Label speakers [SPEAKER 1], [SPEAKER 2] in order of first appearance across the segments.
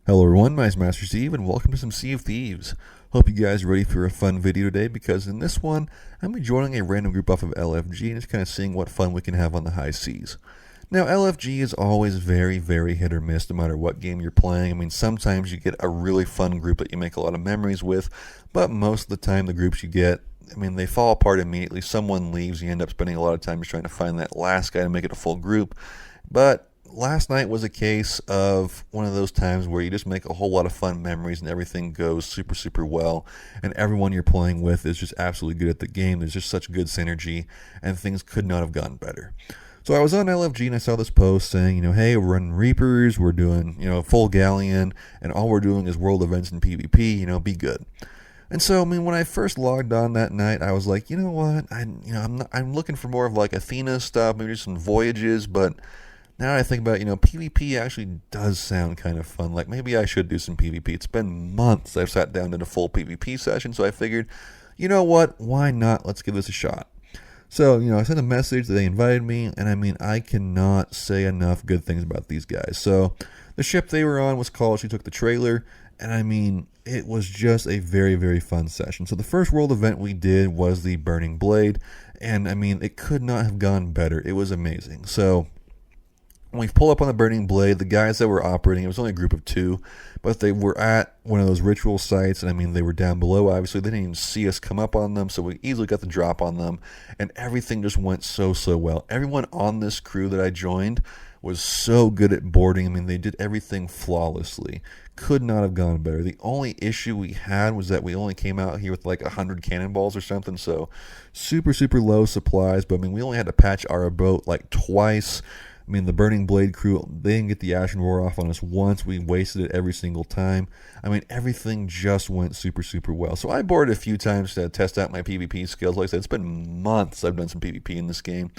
[SPEAKER 1] Hello everyone, my name is Master Steve and welcome to some Sea of Thieves. Hope you guys are ready for a fun video today because in this one, I'm going to be joining a random group off of LFG and just kind of seeing what fun we can have on the high seas. Now LFG is always very hit or miss no matter what game you're playing. I mean, sometimes you get a really fun group that you make a lot of memories with, but most of the time the groups you get, I mean, they fall apart immediately. Someone leaves, you end up spending a lot of time just trying to find that last guy to make it a full group. But last night was a case of one of those times where you just make a whole lot of fun memories and everything goes super well, and everyone you're playing with is just absolutely good at the game. There's just such good synergy and things could not have gone better. So I was on LFG and I saw this post saying, hey, we're running Reapers, we're doing, full Galleon, and all we're doing is world events and PvP, be good. And so, I mean, when I first logged on that night, I was like, you know what, I'm looking for more of like Athena stuff, maybe just some voyages, but now that I think about it, PvP actually does sound kind of fun. Like, maybe I should do some PvP. It's been months I've sat down in a full PvP session, so I figured, you know what, why not? Let's give this a shot. So, I sent a message, they invited me, and I mean, I cannot say enough good things about these guys. So, the ship they were on was called She Took the Trailer, and I mean, it was just a very fun session. So, the first world event we did was the Burning Blade, and I mean, it could not have gone better. It was amazing. So, when we pull up on the Burning Blade, the guys that were operating, it was only a group of 2, but they were at one of those ritual sites, and I mean, they were down below, obviously. They didn't even see us come up on them, so we easily got the drop on them, and everything just went so well. Everyone on this crew that I joined was so good at boarding. I mean, they did everything flawlessly. Could not have gone better. The only issue we had was that we only came out here with like 100 cannonballs or something, so super low supplies, but I mean, we only had to patch our boat like twice. I mean, the Burning Blade crew, they didn't get the Ashen Roar off on us once. We wasted it every single time. I mean, everything just went super well. So I boarded a few times to test out my PvP skills. Like I said, it's been months I've done some PvP in this game.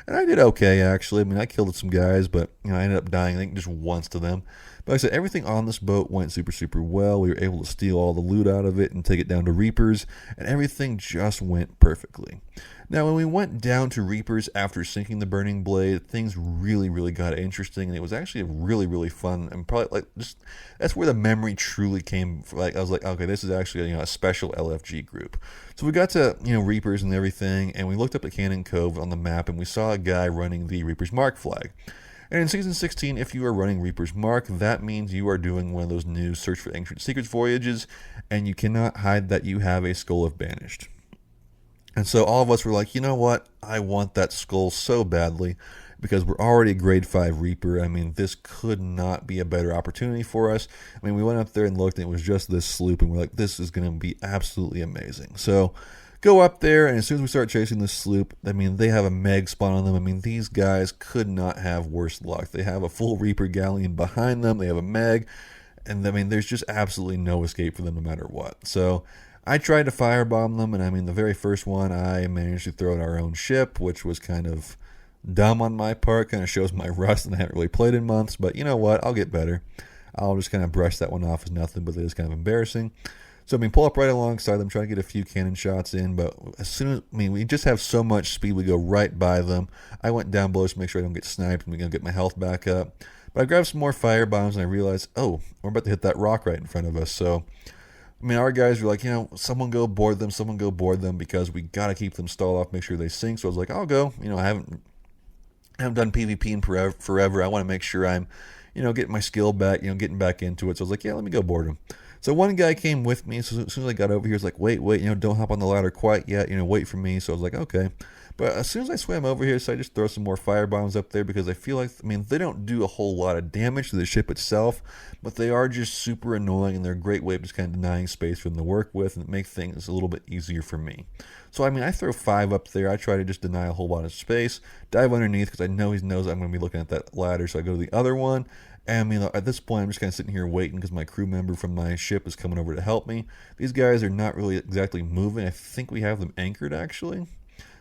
[SPEAKER 1] And I did okay, actually. I mean, I killed some guys, but I ended up dying, I think, just once to them. But like I said, everything on this boat went super well. We were able to steal all the loot out of it and take it down to Reapers, and everything just went perfectly. Now, when we went down to Reapers after sinking the Burning Blade, things really got interesting, and it was actually really fun, and probably that's where the memory truly came. Like, I was like, okay, this is actually a special LFG group. So we got to Reapers and everything, and we looked up at Cannon Cove on the map, and we saw a guy running the Reapers Mark flag. And in Season 16, if you are running Reaper's Mark, that means you are doing one of those new Search for Ancient Secrets voyages, and you cannot hide that you have a Skull of Banished. And so all of us were like, you know what, I want that skull so badly, because we're already a grade 5 Reaper. I mean, this could not be a better opportunity for us. I mean, we went up there and looked, and it was just this sloop, and we're like, this is going to be absolutely amazing. So go up there, and as soon as we start chasing this sloop, I mean, they have a Meg spawn on them. I mean, these guys could not have worse luck. They have a full Reaper Galleon behind them. They have a Meg, and I mean, there's just absolutely no escape for them no matter what. So I tried to firebomb them, and I mean, the very first one, I managed to throw at our own ship, which was kind of dumb on my part. Kind of shows my rust, and I haven't really played in months, but you know what? I'll get better. I'll just kind of brush that one off as nothing, but it is kind of embarrassing. So, I mean, pull up right alongside them, try to get a few cannon shots in, but as soon as, I mean, we just have so much speed, we go right by them. I went down below to make sure I don't get sniped, and we're going to get my health back up. But I grabbed some more fire bombs, and I realized, oh, we're about to hit that rock right in front of us. So, I mean, our guys were like, someone go board them, because we got to keep them stalled off, make sure they sink. So I was like, I'll go. I haven't done PvP in forever. I want to make sure I'm, getting my skill back, getting back into it. So I was like, yeah, let me go board them. So one guy came with me. So as soon as I got over here, he was like, wait, don't hop on the ladder quite yet. Wait for me. So I was like, okay. But as soon as I swam over here, so I just throw some more fire bombs up there, because I feel like, I mean, they don't do a whole lot of damage to the ship itself, but they are just super annoying, and they're a great way of just kind of denying space for them to work with, and make things a little bit easier for me. So, I mean, I throw 5 up there. I try to just deny a whole lot of space, dive underneath, because I know he knows I'm going to be looking at that ladder, so I go to the other one. And, at this point, I'm just kind of sitting here waiting, because my crew member from my ship is coming over to help me. These guys are not really exactly moving. I think we have them anchored, actually.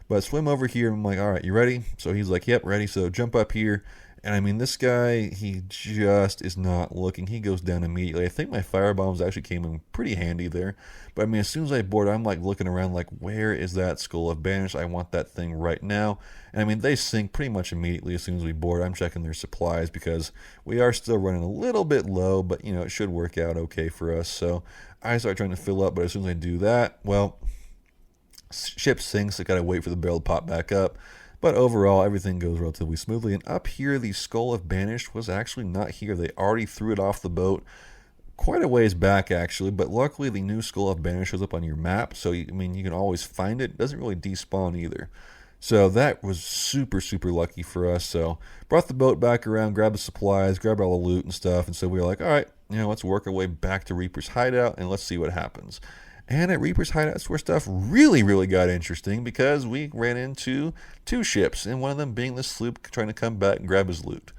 [SPEAKER 1] But I swim over here, and I'm like, all right, you ready? So he's like, yep, ready. So jump up here, And I mean, this guy, he just is not looking. He goes down immediately. I think my fire bombs actually came in pretty handy there. But I mean, as soon as I board, I'm like looking around, like, where is that Skull of Banish? I want that thing right now. And I mean, they sink pretty much immediately as soon as we board. I'm checking their supplies because we are still running a little bit low, but you know, it should work out okay for us. So I start trying to fill up, but as soon as I do that, well, ship sinks. I gotta wait for the barrel to pop back up. But overall, everything goes relatively smoothly. And up here, the Skull of Banished was actually not here. They already threw it off the boat quite a ways back, actually. But luckily, the new Skull of Banished shows up on your map. So, I mean, you can always find it. It doesn't really despawn either. So that was super, super lucky for us. So brought the boat back around, grabbed the supplies, grabbed all the loot and stuff. And so we were like, all right, you know, let's work our way back to Reaper's Hideout and let's see what happens. And at Reaper's Hideout, that's where stuff really, really got interesting because we ran into two ships, and one of them being the sloop trying to come back and grab his loot.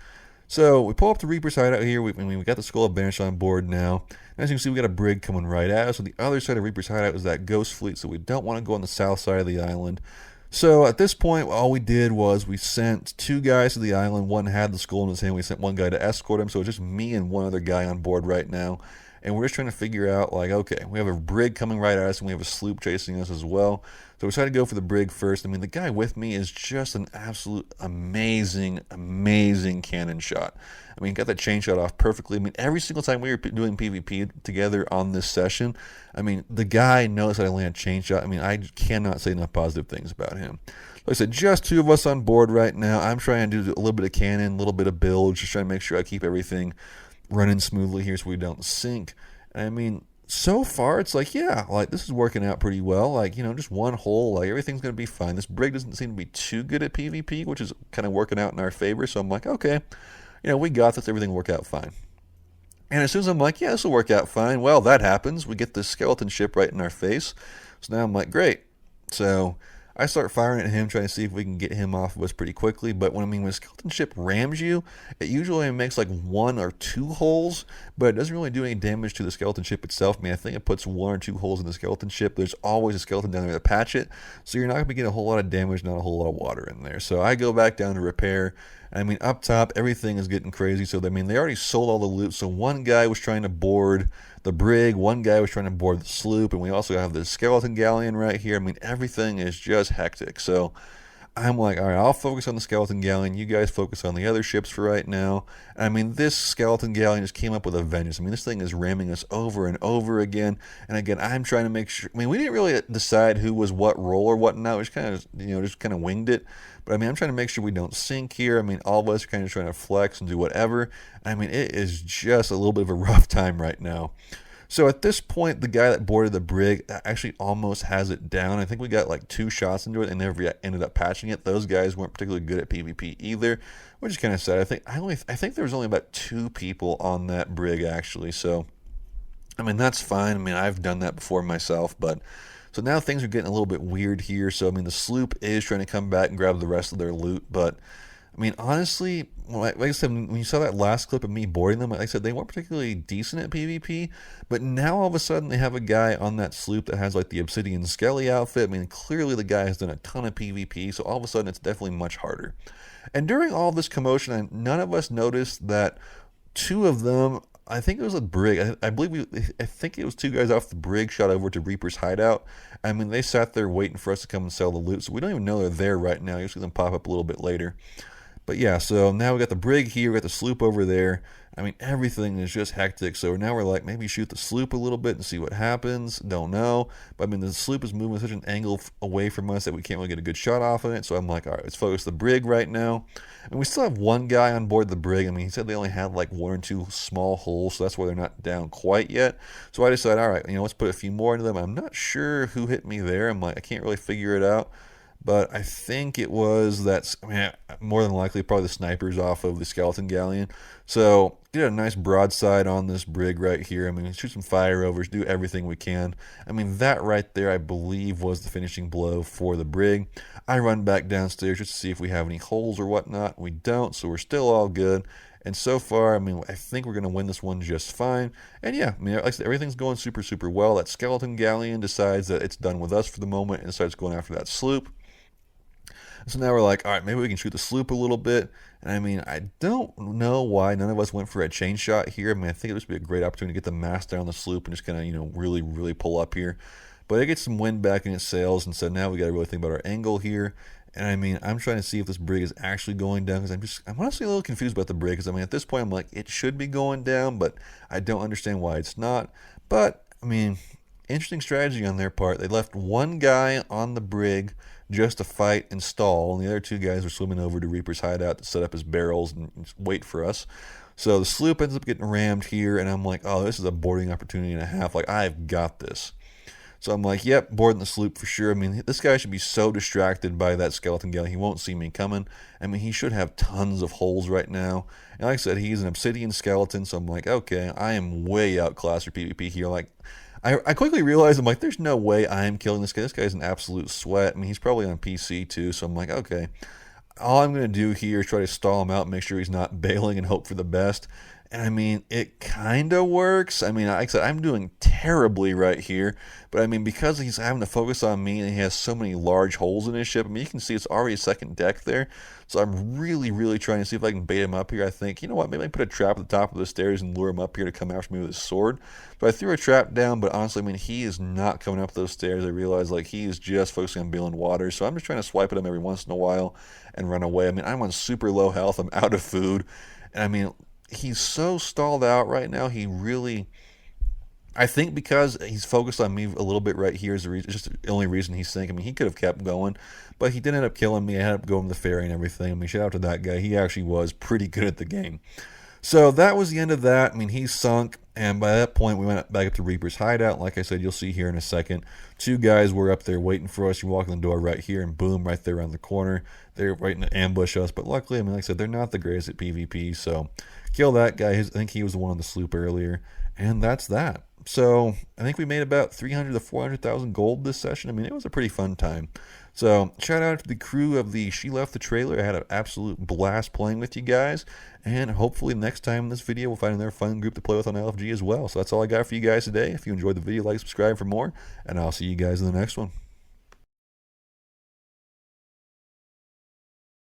[SPEAKER 1] So we pull up to Reaper's Hideout here. We got the Skull of Banish on board now. And as you can see, we got a brig coming right at us. So the other side of Reaper's Hideout is that ghost fleet, so we don't want to go on the south side of the island. So at this point, all we did was we sent two guys to the island. One had the skull in his hand. We sent one guy to escort him. So it's just me and one other guy on board right now. And we're just trying to figure out, like, okay, we have a brig coming right at us, and we have a sloop chasing us as well. So we decided to go for the brig first. I mean, the guy with me is just an absolute amazing, amazing cannon shot. I mean, got that chain shot off perfectly. I mean, every single time we were doing PvP together on this session, I mean, the guy knows how to land chain shot. I mean, I cannot say enough positive things about him. Like I said, just two of us on board right now. I'm trying to do a little bit of cannon, a little bit of build, just trying to make sure I keep everything running smoothly here so we don't sink. I mean, so far it's like, yeah, like this is working out pretty well. Like, you know, just one hole, like everything's going to be fine. This brig doesn't seem to be too good at PvP, which is kind of working out in our favor. So I'm like, okay, you know, we got this. Everything will work out fine. And as soon as I'm like, yeah, this will work out fine, well, that happens. We get this skeleton ship right in our face. So now I'm like, great. So I start firing at him, trying to see if we can get him off of us pretty quickly. But when a skeleton ship rams you, it usually makes like one or two holes, but it doesn't really do any damage to the skeleton ship itself. I mean, I think it puts one or two holes in the skeleton ship. There's always a skeleton down there to patch it, so you're not going to get a whole lot of damage, not a whole lot of water in there. So I go back down to repair. I mean, up top, everything is getting crazy. So, I mean, they already sold all the loot. So one guy was trying to board the brig, one guy was trying to board the sloop, and we also have the skeleton galleon right here. I mean, everything is just hectic. So I'm like, all right, I'll focus on the skeleton galleon. You guys focus on the other ships for right now. I mean, this skeleton galleon just came up with a vengeance. I mean, this thing is ramming us over and over again. And again, I'm trying to make sure. I mean, we didn't really decide who was what role or whatnot. We just kind of, just kind of winged it. But I mean, I'm trying to make sure we don't sink here. I mean, all of us are kind of trying to flex and do whatever. I mean, it is just a little bit of a rough time right now. So at this point, the guy that boarded the brig actually almost has it down. I think we got like 2 shots into it and never ended up patching it. Those guys weren't particularly good at PvP either, which is kind of sad. I think there was only about 2 people on that brig actually. So, I mean, that's fine. I mean, I've done that before myself, but so now things are getting a little bit weird here. So, I mean, the sloop is trying to come back and grab the rest of their loot, but I mean, honestly, like I said, when you saw that last clip of me boarding them, like I said, they weren't particularly decent at PvP, but now all of a sudden they have a guy on that sloop that has like the Obsidian Skelly outfit. I mean, clearly the guy has done a ton of PvP, so all of a sudden it's definitely much harder. And during all this commotion, none of us noticed that 2 of them, I think it was a brig. I think it was 2 guys off the brig shot over to Reaper's Hideout. I mean, they sat there waiting for us to come and sell the loot, so we don't even know they're there right now. You'll see them pop up a little bit later. But yeah, so now we got the brig here, we got the sloop over there. I mean, everything is just hectic. So now we're like, maybe shoot the sloop a little bit and see what happens. Don't know. But I mean, the sloop is moving such an angle away from us that we can't really get a good shot off of it. So I'm like, all right, let's focus the brig right now. And we still have one guy on board the brig. I mean, he said they only had like 1 or 2 small holes, so that's why they're not down quite yet. So I decided, all right, let's put a few more into them. I'm not sure who hit me there. I'm like, I can't really figure it out. But I think it was that, I mean, more than likely, probably the snipers off of the skeleton galleon. So, get a nice broadside on this brig right here. I mean, shoot some fire overs, do everything we can. I mean, that right there, I believe, was the finishing blow for the brig. I run back downstairs just to see if we have any holes or whatnot. We don't, so we're still all good. And so far, I mean, I think we're going to win this one just fine. And yeah, I mean, like I said, everything's going super, super well. That skeleton galleon decides that it's done with us for the moment and starts going after that sloop. So now we're like, all right, maybe we can shoot the sloop a little bit. And I mean, I don't know why none of us went for a chain shot here. I mean, I think it would be a great opportunity to get the mast down the sloop and just kind of, really, really pull up here. But it gets some wind back in its sails, and so now we got to really think about our angle here. And I mean, I'm trying to see if this brig is actually going down because I'm honestly a little confused about the brig because I mean, at this point, I'm like, it should be going down, but I don't understand why it's not. But I mean, interesting strategy on their part. They left one guy on the brig just to fight and stall, and the other two guys were swimming over to Reaper's hideout to set up his barrels and wait for us. So the sloop ends up getting rammed here, and I'm like, oh, this is a boarding opportunity and a half. Like, I've got this. So I'm like, yep, boarding the sloop for sure. I mean, this guy should be so distracted by that skeleton galley, he won't see me coming. I mean, he should have tons of holes right now. And like I said, he's an obsidian skeleton, so I'm like, okay, I am way outclassed for PvP here. Like, I quickly realized, I'm like, there's no way I'm killing this guy. This guy's an absolute sweat. I mean, he's probably on PC too, so I'm like, okay, all I'm going to do here is try to stall him out, make sure he's not bailing, and hope for the best. And I mean, it kind of works. I mean, like I said, I'm doing terribly right here. But I mean, because he's having to focus on me and he has so many large holes in his ship, I mean, you can see it's already a second deck there. So I'm really, really trying to see if I can bait him up here. I think, you know what, maybe I put a trap at the top of the stairs and lure him up here to come after me with his sword. So I threw a trap down, but honestly, I mean, he is not coming up those stairs. I realize, like, he is just focusing on bailing water. So I'm just trying to swipe at him every once in a while and run away. I mean, I'm on super low health. I'm out of food. And I mean, he's so stalled out right now. He really, I think because he's focused on me a little bit right here is just the only reason he's sinking. I mean, he could have kept going, but he did end up killing me. I ended up going to the ferry and everything. I mean, shout out to that guy. He actually was pretty good at the game. So that was the end of that. I mean, he's sunk, and by that point, we went back up to Reaper's hideout. Like I said, you'll see here in a second, two guys were up there waiting for us. You walk in the door right here, and boom, right there around the corner. They're waiting to ambush us, but luckily, I mean, like I said, they're not the greatest at PvP, so kill that guy. I think he was the one on the sloop earlier, and that's that. So I think we made about 300 to 400,000 gold this session. I mean, it was a pretty fun time. So shout out to the crew of the She Left the Trailer. I had an absolute blast playing with you guys, and hopefully next time in this video we'll find another fun group to play with on LFG as well. So that's all I got for you guys today. If you enjoyed the video, like, subscribe for more, and I'll see you guys in the next one.